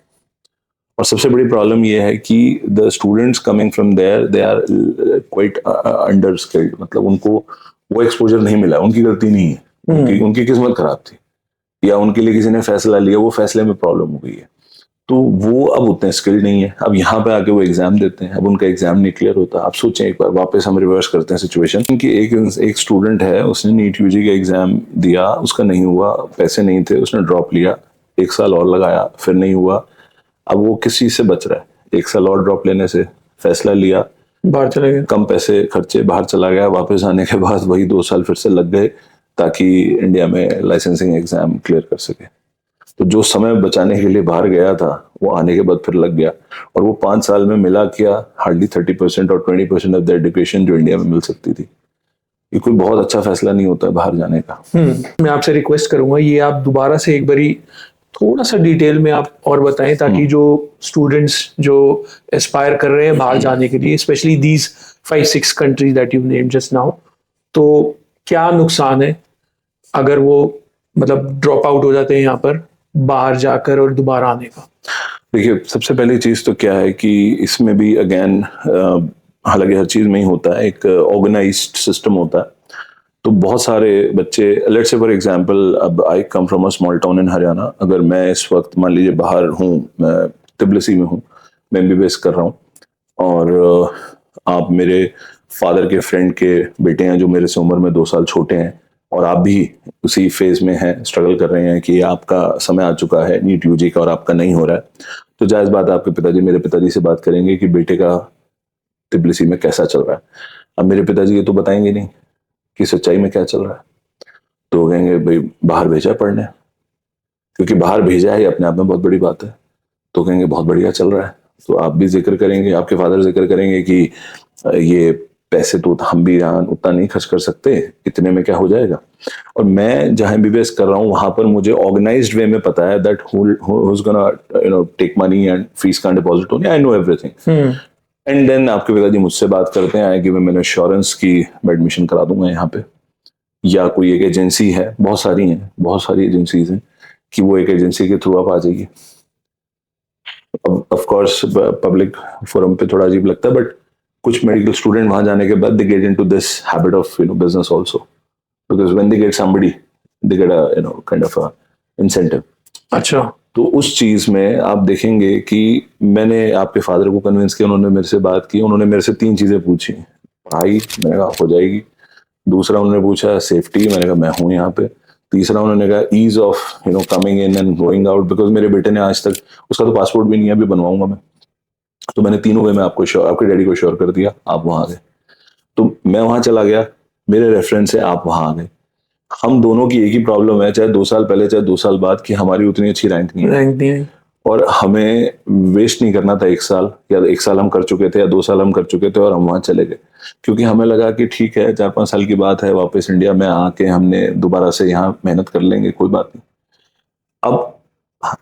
और सबसे बड़ी प्रॉब्लम ये है कि the students coming from there they are quite under skilled, मतलब उनको वो एक्सपोजर नहीं मिला, उनकी गलती नहीं है, उनकी किस्मत खराब थी, या उनके लिए किसी ने फैसला लिया, वो फैसले में प्रॉब्लम हो गई है, तो वो अब उतने स्किल्ड नहीं है। अब यहाँ पे आके वो एग्जाम देते हैं, अब उनका एग्जाम नहीं क्लियर होता। आप सोचें एक बार, वापस हम रिवर्स करते हैं सिचुएशन कि एक स्टूडेंट है, उसने नीट यूजी का एग्जाम दिया, उसका नहीं हुआ, पैसे नहीं थे, उसने ड्रॉप लिया, 1 साल और लगाया, फिर नहीं हुआ। अब वो किस चीज से बच रहा है? 1 साल और ड्रॉप लेने से, फैसला लिया, बाहर चले गए, कम पैसे खर्चे, बाहर चला गया, वापस आने के बाद वही 2 साल फिर से लग गए ताकि इंडिया में लाइसेंसिंग एग्जाम क्लियर कर सके। तो जो समय बचाने के लिए बाहर गया था वो आने के बाद फिर लग गया, और वो 5 साल में मिला क्या, हार्डली 30% और 20% ऑफ द एजुकेशन जो इंडिया में मिल सकती थी। ये कोई बहुत अच्छा फैसला नहीं होता है बाहर जाने का। मैं आपसे रिक्वेस्ट करूंगा ये आप दोबारा से एक बारी थोड़ा सा डिटेल में आप और बताएं, ताकि जो स्टूडेंट्स जो एस्पायर कर रहे हैं बाहर जाने के लिए, specially these 5-6 countries that you named just now, तो क्या नुकसान है अगर वो मतलब ड्रॉप आउट हो जाते हैं यहाँ पर बाहर जाकर और दोबारा आने का? देखिए, सबसे पहली चीज तो क्या है कि इसमें भी अगेन, हालांकि हर चीज में ही होता है, एक ऑर्गेनाइज्ड सिस्टम होता है। तो बहुत सारे बच्चे, लेट्स से फॉर एग्जांपल, अब I come from a small town in Haryana, अगर मैं इस वक्त मान लीजिए बाहर हूँ, मैं तिबलिसी में हूँ, मैं MBBS कर रहा हूँ, और आप मेरे फादर के फ्रेंड के बेटे हैं जो मेरे से उम्र में 2 साल छोटे हैं, और आप भी उसी फेज में हैं, स्ट्रगल कर रहे हैं कि आपका समय आ चुका है नीट यूजी का और आपका नहीं हो रहा है, तो जायज़ बात है आपके पिताजी मेरे पिताजी से बात करेंगे कि बेटे का तिबलिसी में कैसा चल रहा है। अब मेरे पिताजी ये तो बताएंगे नहीं कि सच्चाई में क्या चल रहा है, तो वो कहेंगे भाई बाहर भेजा है पढ़ने, क्योंकि बाहर भेजा है अपने आप में बहुत बड़ी बात है, तो कहेंगे बहुत बढ़िया चल रहा है। तो आप भी जिक्र करेंगे, आपके फादर जिक्र करेंगे कि ये पैसे तो हम भी यहाँ उतना नहीं खर्च कर सकते, इतने में क्या हो जाएगा। और मैं जहाँ MBBS कर रहा हूँ वहां पर मुझे ऑर्गेनाइज्ड वे में पता है that who's gonna take money and fees का डिपॉजिट होनी, I know everything. And then आपके पिताजी मुझसे बात करते हैं कि मैंने इंश्योरेंस की एडमिशन करा दूंगा यहाँ पे, या कोई एक एजेंसी है, बहुत सारी हैं, बहुत सारी एजेंसीज हैं, कि वो एक एजेंसी के थ्रू आप आ जाइए। ऑफ कोर्स पब्लिक फोरम पे थोड़ा अजीब लगता है, बट कुछ मेडिकल स्टूडेंट वहां जाने के बाद they get into this habit of business also, because when they get somebody they get a kind of a incentive. अच्छा, तो उस चीज में आप देखेंगे कि मैंने आपके फादर को कन्विंस किया, उन्होंने मेरे से बात की, उन्होंने मेरे से 3 चीजें पूछी। पढ़ाई, मैंने कहा हो जाएगी। दूसरा उन्होंने पूछा सेफ्टी, मैंने कहा मैं हूँ यहाँ पे। तीसरा उन्होंने कहा ease of coming in and going out, because मेरे बेटे ने आज तक, उसका तो पासपोर्ट भी नहीं है, अभी बनवाऊंगा मैं। तो मैंने तीनों वे में आपके डैडी को श्योर कर दिया, आप वहां आ गए। तो मैं वहां चला गया, मेरे रेफरेंस से आप वहां आ गए। हम दोनों की एक ही प्रॉब्लम है, चाहे 2 साल पहले चाहे 2 साल बाद, कि हमारी उतनी अच्छी रैंक नहीं है। और हमें वेस्ट नहीं करना था 1 साल, या 1 साल हम कर चुके थे या 2 साल हम कर चुके थे और हम वहां चले गए, क्योंकि हमें लगा कि ठीक है 4-5 साल की बात है, वापस इंडिया में आके हमने दोबारा से यहाँ मेहनत कर लेंगे, कोई बात नहीं। अब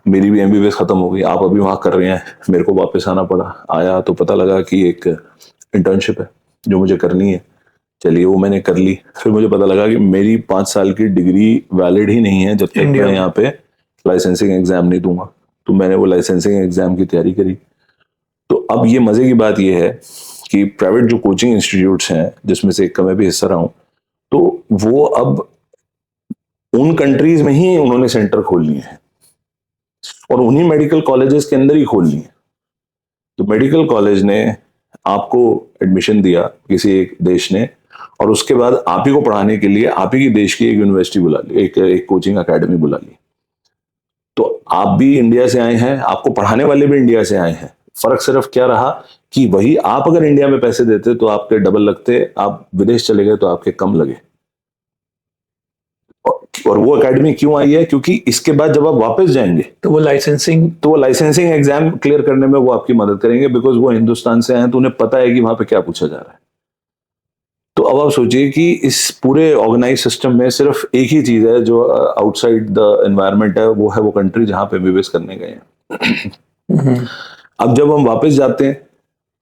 मेरी भी MBBS खत्म हो गई, आप अभी वहां कर रहे हैं, मेरे को वापस आना पड़ा। आया तो पता लगा कि एक इंटर्नशिप है जो मुझे करनी है, चलिए वो मैंने कर ली। फिर मुझे पता लगा कि मेरी 5 साल की डिग्री वैलिड ही नहीं है जब तक मैं यहाँ पे लाइसेंसिंग एग्जाम नहीं दूंगा। तो मैंने वो लाइसेंसिंग एग्जाम की तैयारी करी। तो अब ये मजे की बात ये है कि प्राइवेट जो कोचिंग इंस्टीट्यूट्स हैं, जिसमें से एक का मैं भी हिस्सा रहा हूँ, तो वो अब उन कंट्रीज में ही उन्होंने सेंटर खोल लिए हैं और उन्हीं मेडिकल कॉलेजेस के अंदर ही खोल लिए। तो मेडिकल कॉलेज ने आपको एडमिशन दिया किसी एक देश ने, और उसके बाद आप ही को पढ़ाने के लिए आप ही की देश की एक यूनिवर्सिटी बुला ली, एक कोचिंग अकेडमी बुला ली। तो आप भी इंडिया से आए हैं, आपको पढ़ाने वाले भी इंडिया से आए हैं। फर्क सिर्फ क्या रहा कि वही आप अगर इंडिया में पैसे देते तो आपके डबल लगते, आप विदेश चले गए तो आपके कम लगे। और वो एकेडमी क्यों आई है? क्योंकि इसके बाद जब आप वापस जाएंगे तो वो लाइसेंसिंग एग्जाम क्लियर करने में वो आपकी मदद करेंगे, बिकॉज वो हिंदुस्तान से आए तो उन्हें पता है कि वहां पे क्या पूछा जा रहा है। तो अब आप सोचिए कि इस पूरे ऑर्गेनाइज सिस्टम में सिर्फ एक ही चीज है जो आउटसाइड द एनवायरनमेंट है, वो है वो कंट्री जहां पे MBBS करने गए हैं। अब जब हम वापस जाते हैं,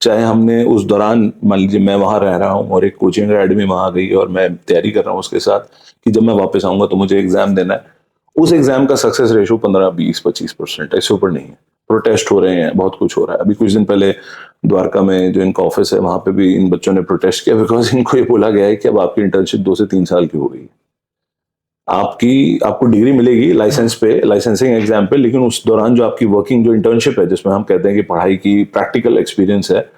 चाहे हमने उस दौरान, मान लीजिए मैं वहां रह रहा हूँ और एक कोचिंग अकेडमी वहां आ गई और मैं तैयारी कर रहा हूँ उसके साथ कि जब मैं वापस आऊंगा तो मुझे एग्जाम देना है, उस एग्जाम का सक्सेस रेशो 15-20-25% ऐसे ऊपर नहीं है। प्रोटेस्ट हो रहे हैं, बहुत कुछ हो रहा है। अभी कुछ दिन पहले द्वारका में जो इनका ऑफिस है वहां पे भी इन बच्चों ने प्रोटेस्ट किया, बिकॉज इनको ये बोला गया है कि अब आपकी इंटर्नशिप 2 से 3 साल की हो गई, आपको डिग्री मिलेगी लाइसेंस पे, लाइसेंसिंग एग्जाम पे, लेकिन उस दौरान जो आपकी वर्किंग जो इंटर्नशिप है, जिसमें हम कहते हैं कि पढ़ाई की प्रैक्टिकल एक्सपीरियंस है,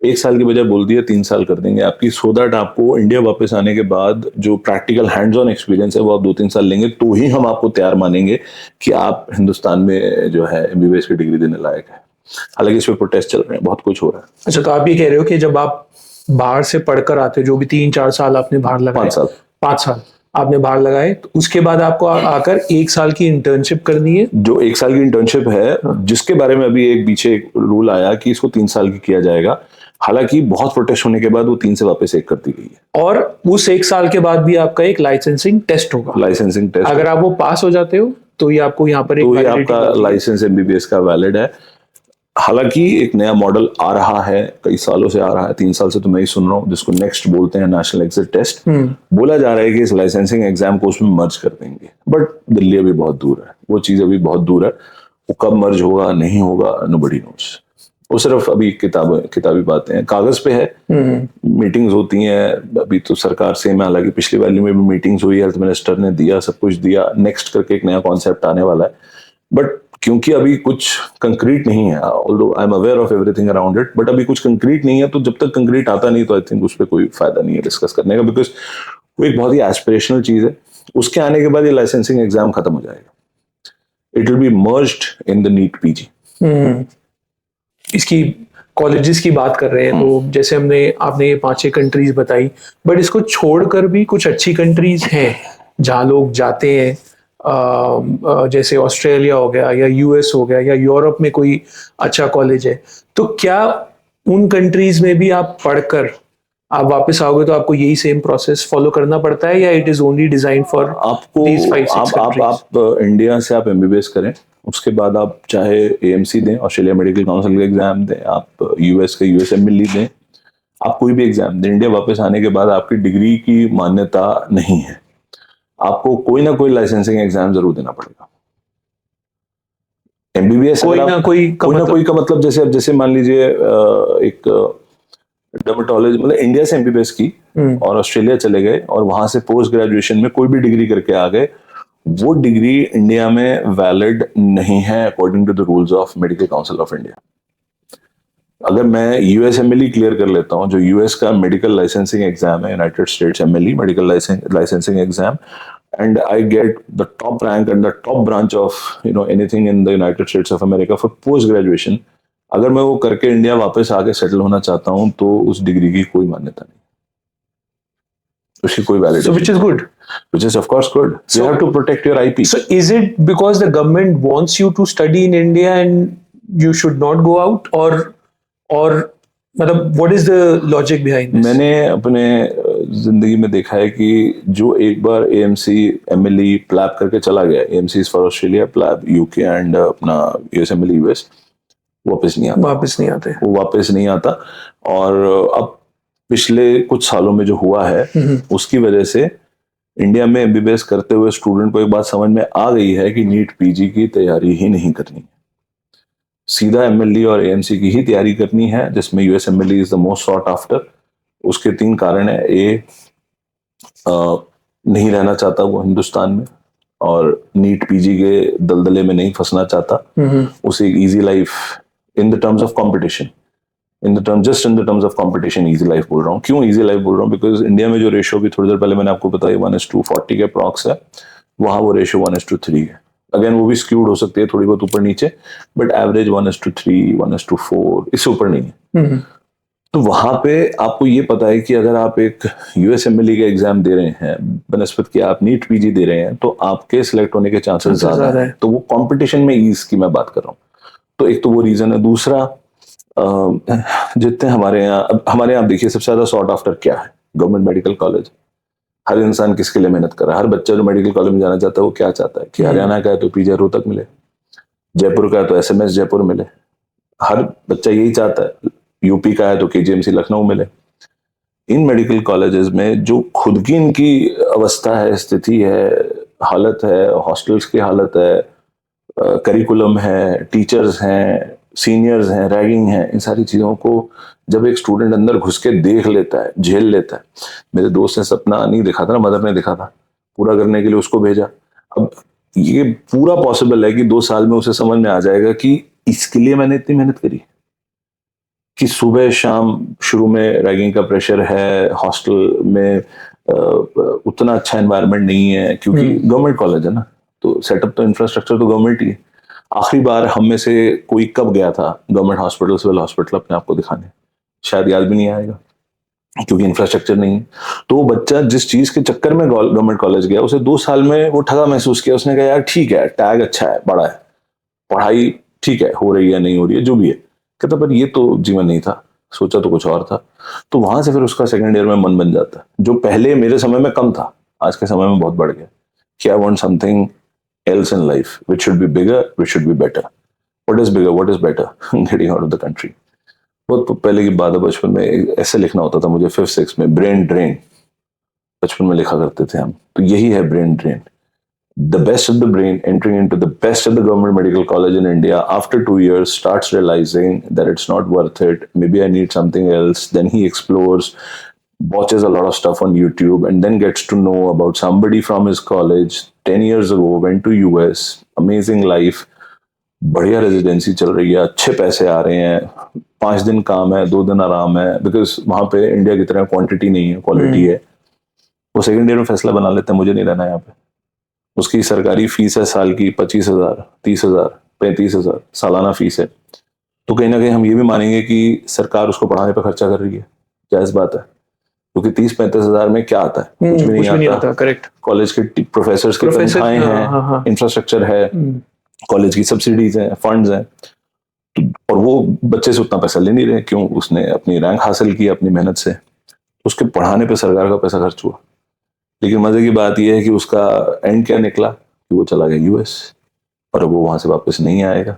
1 साल की बजाय बोल दिया 3 साल कर देंगे आपकी, सो दैट आपको इंडिया वापस आने के बाद जो प्रैक्टिकल हैंड्स ऑन एक्सपीरियंस है वो आप 2-3 साल लेंगे, तो ही हम आपको तैयार मानेंगे कि आप हिंदुस्तान में जो है MBBS की डिग्री देने लायक है। हालांकि इस पे प्रोटेस्ट चल रहे हैं, बहुत कुछ हो रहा है। अच्छा, तो आप ये कह रहे हो कि जब आप बाहर से पढ़कर आते, जो भी 3-4 साल आपने बाहर लगाए, 5 साल, 5 साल, आपने भाग लगाए, तो उसके बाद आपको आकर 1 साल की इंटर्नशिप करनी है। जो 1 साल की इंटर्नशिप है, जिसके बारे में अभी एक पीछे एक रूल आया कि इसको 3 साल की किया जाएगा, हालांकि बहुत प्रोटेस्ट होने के बाद वो 3 से वापस 1 कर दी गई है। और उस 1 साल के बाद भी आपका एक लाइसेंसिंग टेस्ट होगा। लाइसेंसिंग टेस्ट, अगर आप वो पास हो जाते हो तो ये आपको यहाँ पर एक तो ये वैलिडिटी आपका मिलती है। लाइसेंस एमबीबीएस का वैलिड है। हालांकि एक नया मॉडल आ रहा है, कई सालों से आ रहा है, 3 साल से तो मैं ही सुन रहा हूँ, जिसको नेक्स्ट बोलते हैं, नेशनल एग्जिट टेस्ट। बोला जा रहा है कि इस लाइसेंसिंग एग्जाम को उसमें मर्ज कर देंगे, बट दिल्ली अभी बहुत दूर है, वो चीज अभी बहुत दूर है। वो कब मर्ज होगा नहीं होगा, नोबडी नोस। वो सिर्फ अभी किताबी बातें हैं, कागज पे है। मीटिंग्स होती हैं, अभी तो सरकार सेम है, हालांकि पिछली वाली में भी मीटिंग्स हुई, हेल्थ मिनिस्टर ने दिया, सब कुछ दिया, नेक्स्ट करके एक नया कॉन्सेप्ट आने वाला है। बट क्योंकि अभी कुछ कंक्रीट नहीं है, although I am aware of everything around it, but अभी कुछ कंक्रीट नहीं है, तो जब तक कंक्रीट आता नहीं तो आई थिंक उस पर कोई फायदा नहीं है डिस्कस करने का, बिकॉज वो एक बहुत ही एस्पिरेशनल चीज है। उसके आने के बाद ये लाइसेंसिंग एग्जाम खत्म हो जाएगा। It will be merged in the NEET PG. इसकी कॉलेजेस की बात कर रहे हैं, तो जैसे आपने ये 5-6 कंट्रीज बताई, बट इसको छोड़कर भी कुछ अच्छी कंट्रीज हैं जहाँ लोग जाते हैं, जैसे ऑस्ट्रेलिया हो गया या यूएस हो गया या यूरोप में कोई अच्छा कॉलेज है, तो क्या उन कंट्रीज में भी आप पढ़कर आप वापस आओगे तो आपको यही सेम प्रोसेस फॉलो करना पड़ता है, या it is only design for आपको आप इंडिया से आप एमबीबीएस करें, उसके बाद आप चाहे एएमसी दें, ऑस्ट्रेलिया मेडिकल काउंसिल का एग्जाम दें, आप यूएस के यूएसएमएलई दें, आप कोई भी एग्जाम दें, इंडिया वापस आने के बाद आपकी डिग्री की मान्यता नहीं है। आपको कोई ना कोई लाइसेंसिंग एग्जाम जरूर देना पड़ेगा। एमबीबीएस कोई ना कोई का मतलब जैसे मान लीजिए एक डर्मेटोलॉजी, मतलब इंडिया से एमबीबीएस की और ऑस्ट्रेलिया चले गए और वहां से पोस्ट ग्रेजुएशन में कोई भी डिग्री करके आ गए, वो डिग्री इंडिया में वैलिड नहीं है according to the rules of Medical Council of India. अगर मैं यूएसएमएलई क्लियर कर लेता हूं, जो यूएस का मेडिकल लाइसेंसिंग एग्जाम है, United states MLE medical licensing exam, and I get the top rank and the top branch of anything in the United States of America for post graduation, अगर मैं वो करके India वापस आके settle होना चाहता हूं तो उस डिग्री की कोई मान्यता नहीं, उसकी कोई validity. So which is good. Which is of course good. So you have to protect your IP. So is it because the government wants you to study in India and you should not go out, or मतलब what is the logic behind this? मैंने अपने जिंदगी में देखा है कि जो एक बार एएमसी एमएलई प्लैब करके चला गया, AMC is for Australia, PLAB UK and अपना यूएसएमएलई यूएस, वापस नहीं आते, वो वापस नहीं आता। और अब पिछले कुछ सालों में जो हुआ है उसकी वजह से इंडिया में एमबीबीएस करते हुए स्टूडेंट को एक बात समझ में आ गई है कि नीट पीजी की तैयारी ही नहीं करनी, सीधा एमएलई और एएमसी की ही तैयारी करनी है, जिसमें USMLE is the most sought after. उसके 3 कारण है। ए, नहीं रहना चाहता वो हिंदुस्तान में, और नीट पीजी के दलदले में नहीं फंसना चाहता, उसे easy life in the terms of competition, just in the terms of competition easy life बोल रहा हूँ। क्यों इजी लाइफ बोल रहा हूँ? बिकॉज इंडिया में जो रेशो भी थोड़ी देर पहले मैंने आपको बताया 1:40 के अप्रॉक्स है, वहां वो रेशो 1:3 है। अगेन वो भी स्क्यूड हो सकती है थोड़ी बहुत ऊपर नीचे, बट एवरेज 1:3, 1:4, इससे ऊपर नहीं है। तो वहां पे आपको ये पता है कि अगर आप एक यूएसएमएलई का एग्जाम दे रहे हैं बनस्पत की आप नीट पीजी दे रहे हैं, तो आपके सिलेक्ट होने के चांसेस ज्यादा है। तो वो कंपटीशन में ईज की मैं बात कर रहा हूँ, तो एक तो वो रीजन है। दूसरा, जितने हमारे यहाँ देखिए सबसे ज्यादा सॉर्ट आफ्टर क्या है? Government medical college. हर इंसान किसके लिए मेहनत कर रहा है? हर बच्चा जो मेडिकल कॉलेज में जाना चाहता है वो क्या चाहता है कि हरियाणा का है तो पीजीआई रोहतक मिले, जयपुर का है तो एसएमएस जयपुर मिले, हर बच्चा यही चाहता है। यूपी का है तो केजीएमसी लखनऊ मिले। इन मेडिकल कॉलेजेस में जो खुद की इनकी अवस्था है, स्थिति है, हालत है, हॉस्टल्स की हालत है, करिकुलम है, टीचर्स हैं, सीनियर्स हैं, रैगिंग है, इन सारी चीजों को जब एक स्टूडेंट अंदर घुस के देख लेता है, झेल लेता है। मेरे दोस्त ने सपना नहीं देखा था ना, मदर ने देखा था, पूरा करने के लिए उसको भेजा। अब ये पूरा पॉसिबल है कि 2 साल में उसे समझ में आ जाएगा कि इसके लिए मैंने इतनी मेहनत करी, कि सुबह शाम शुरू में रैगिंग का प्रेशर है, हॉस्टल में उतना अच्छा एनवायरनमेंट नहीं है, क्योंकि गवर्नमेंट कॉलेज है ना, तो सेटअप तो इंफ्रास्ट्रक्चर तो गवर्नमेंट ही है। आखिरी बार हम में से कोई कब गया था गवर्नमेंट हॉस्पिटल, सिविल हॉस्पिटल अपने आप को दिखाने? शायद याद भी नहीं आएगा। क्योंकि इंफ्रास्ट्रक्चर नहीं है। तो वो बच्चा जिस चीज के चक्कर में गवर्नमेंट कॉलेज गया, उसे 2 साल में वो ठगा महसूस किया। उसने कहा यार ठीक है, टैग अच्छा है, बड़ा है, पढ़ाई ठीक है, हो रही है नहीं हो रही है जो भी है, कहता पर ये तो जीवन नहीं था, सोचा तो कुछ और था। तो वहां से फिर उसका सेकंड ईयर में मन बन जाता है, जो पहले मेरे समय में कम था, आज के समय में बहुत बढ़ गया कि I want something else in life which should be bigger, which should be better. What is bigger, what is better, getting out of the country. बहुत पहले की बात है, बचपन में ऐसे लिखना होता था मुझे 5th 6th में, ब्रेन ड्रेन बचपन में लिखा करते थे हम। तो यही है brain drain. The best of the brain entering into the best of the government medical college in India after 2 years starts realizing that it's not worth it. Maybe I need something else. Then he explores, watches a lot of stuff on YouTube, and then gets to know about somebody from his college 10 years ago, went to US, amazing life, बढ़िया residency चल रही है, अच्छे पैसे आ रहे हैं, 5 दिन काम है, 2 दिन आराम है, बिकॉज वहां पे इंडिया की तरह क्वांटिटी नहीं है, क्वालिटी है। वो सेकंड ईयर में फैसला बना लेते हैं मुझे नहीं रहना यहाँ पे। उसकी सरकारी फीस है साल की 25,000, 30,000, 35,000 सालाना फीस है। तो कहीं ना कहीं हम ये भी मानेंगे कि सरकार उसको पढ़ाने पर खर्चा कर रही है, जायज बात है, क्योंकि 30-35,000 में क्या आता है, कुछ भी नहीं आता। करेक्ट। कॉलेज के प्रोफेसर्स की तनख्वाहें हैं, इंफ्रास्ट्रक्चर है, कॉलेज की सब्सिडीज हैं, फंड्स हैं, और वो बच्चे से उतना पैसा ले नहीं रहे। क्यों? उसने अपनी रैंक हासिल की अपनी मेहनत से, उसके पढ़ाने पे सरकार का पैसा खर्च हुआ। लेकिन मजे की बात यह है कि उसका एंड क्या निकला कि वो चला गया यूएस, और अब वो वहां से वापस नहीं आएगा।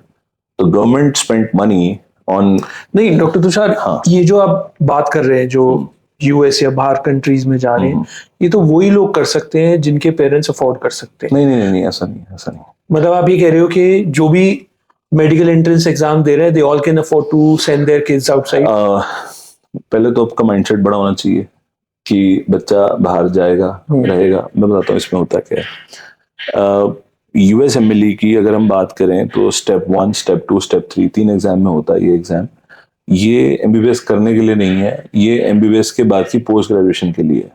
तो गवर्नमेंट स्पेंट मनी ऑन। नहीं डॉक्टर तुषार, हाँ, ये जो आप बात कर रहे हैं जो यूएस या बाहर कंट्रीज में जा रहे हैं, ये तो वही लोग कर सकते हैं जिनके पेरेंट्स अफोर्ड कर सकते हैं। नहीं नहीं नहीं, ऐसा नहीं, ऐसा नहीं। मतलब आप ये कह रहे हो कि जो भी मेडिकल एंट्रेंस एग्जाम दे रहे हैं, they all can afford to send their kids outside. पहले तो आपका माइंडसेट बड़ा होना चाहिए कि बच्चा बाहर जाएगा, रहेगा। मैं बताता हूँ इसमें होता क्या है। यूएस एमएलई की अगर हम बात करें तो स्टेप 1, स्टेप 2, स्टेप 3, 3 एग्जाम में होता है ये एग्जाम। ये एमबीबीएस करने के लिए नहीं है, ये एमबीबीएस के बाद की पोस्ट ग्रेजुएशन के लिए है।